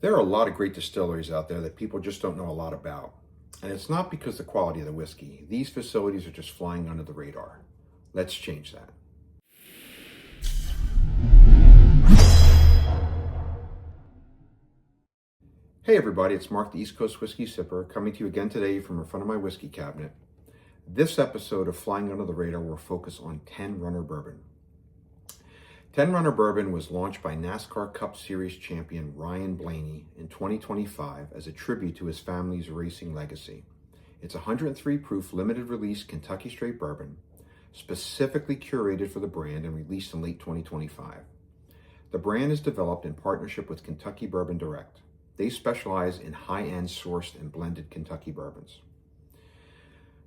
There are a lot of great distilleries out there that people just don't know a lot about. And it's not because of the quality of the whiskey. These facilities are just flying under the radar. Let's change that. Hey everybody, it's Mark the East Coast Whiskey Sipper coming to you again today from in front of my whiskey cabinet. This episode of Flying Under the Radar will focus on 10 Runner Bourbon. 10 Runner Bourbon was launched by NASCAR Cup Series champion Ryan Blaney in 2025 as a tribute to his family's racing legacy. It's 103 proof limited release Kentucky straight bourbon, specifically curated for the brand and released in late 2025. The brand is developed in partnership with Kentucky Bourbon Direct. They specialize in high-end sourced and blended Kentucky bourbons.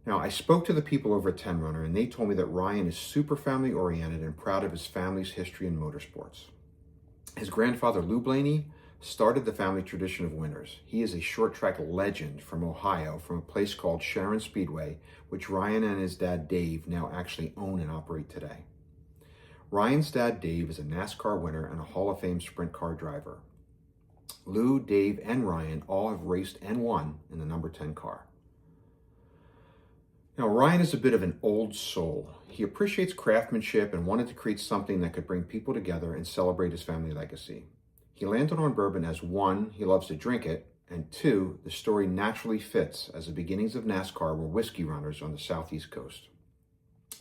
Now, I spoke to the people over at 10 Runner, and they told me that Ryan is super family-oriented and proud of his family's history in motorsports. His grandfather, Lou Blaney, started the family tradition of winners. He is a short track legend from Ohio, from a place called Sharon Speedway, which Ryan and his dad, Dave, now actually own and operate today. Ryan's dad, Dave, is a NASCAR winner and a Hall of Fame sprint car driver. Lou, Dave, and Ryan all have raced and won in the number 10 car. Now, Ryan is a bit of an old soul. He appreciates craftsmanship and wanted to create something that could bring people together and celebrate his family legacy. He landed on bourbon as one, he loves to drink it, and two, the story naturally fits as the beginnings of NASCAR were whiskey runners on the southeast coast.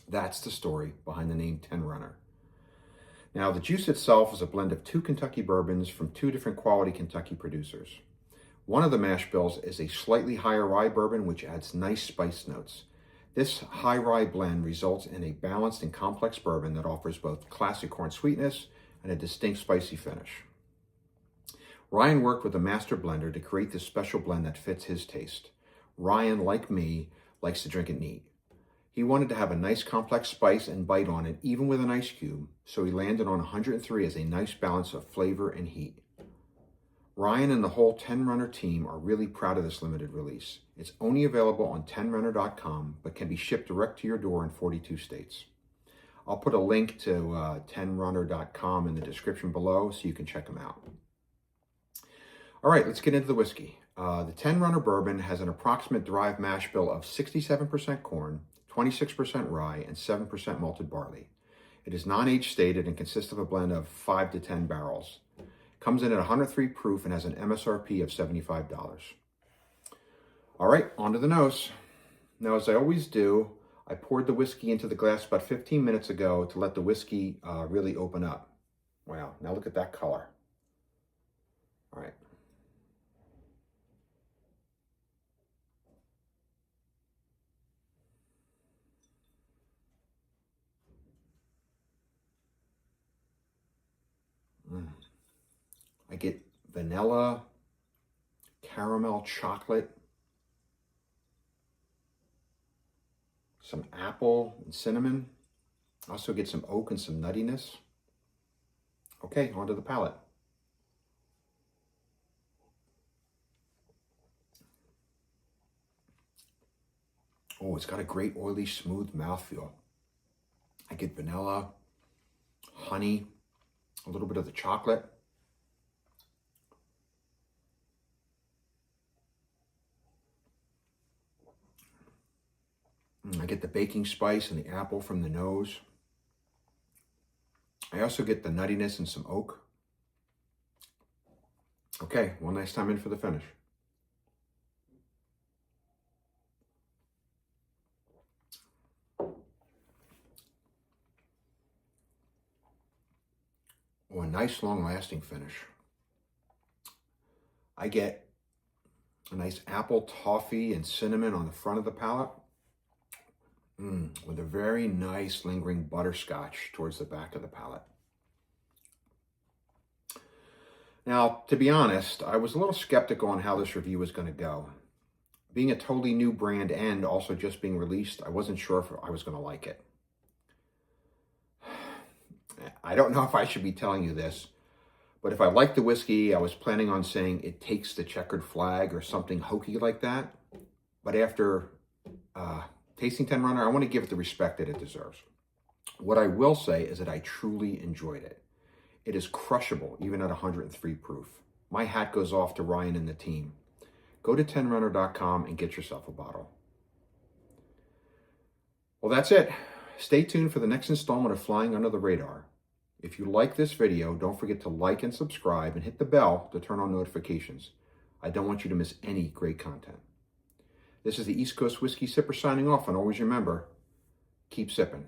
That's the story behind the name 10 Runner. Now, the juice itself is a blend of two Kentucky bourbons from two different quality Kentucky producers. One of the mash bills is a slightly higher rye bourbon, which adds nice spice notes. This high rye blend results in a balanced and complex bourbon that offers both classic corn sweetness and a distinct spicy finish. Ryan worked with a master blender to create this special blend that fits his taste. Ryan, like me, likes to drink it neat. He wanted to have a nice complex spice and bite on it, even with an ice cube, so he landed on 103 as a nice balance of flavor and heat. Ryan and the whole 10 Runner team are really proud of this limited release. It's only available on 10runner.com, but can be shipped direct to your door in 42 states. I'll put a link to 10runner.com in the description below so you can check them out. All right, let's get into the whiskey. The 10 Runner Bourbon has an approximate derived mash bill of 67% corn, 26% rye, and 7% malted barley. It is non-age stated and consists of a blend of 5 to 10 barrels. Comes in at 103 proof and has an MSRP of $75. All right, on to the nose. Now, as I always do, I poured the whiskey into the glass about 15 minutes ago to let the whiskey really open up. Wow, now look at that color. All right. I get vanilla, caramel, chocolate, some apple and cinnamon. I also get some oak and some nuttiness. Okay, onto the palate. Oh, it's got a great oily, smooth mouthfeel. I get vanilla, honey, a little bit of the chocolate. I get the baking spice and the apple from the nose. I also get the nuttiness and some oak. Okay, one nice time in for the finish. Oh, a nice long-lasting finish. I get a nice apple, toffee, and cinnamon on the front of the palate. With a very nice lingering butterscotch towards the back of the palate. Now, to be honest, I was a little skeptical on how this review was going to go. Being a totally new brand and also just being released, I wasn't sure if I was going to like it. I don't know if I should be telling you this, but if I liked the whiskey, I was planning on saying it takes the checkered flag or something hokey like that. But after tasting 10 Runner, I want to give it the respect that it deserves. What I will say is that I truly enjoyed it. It is crushable, even at 103 proof. My hat goes off to Ryan and the team. Go to 10runner.com and get yourself a bottle. Well, that's it. Stay tuned for the next installment of Flying Under the Radar. If you like this video, don't forget to like and subscribe and hit the bell to turn on notifications. I don't want you to miss any great content. This is the East Coast Whiskey Sipper signing off, and always remember, keep sipping.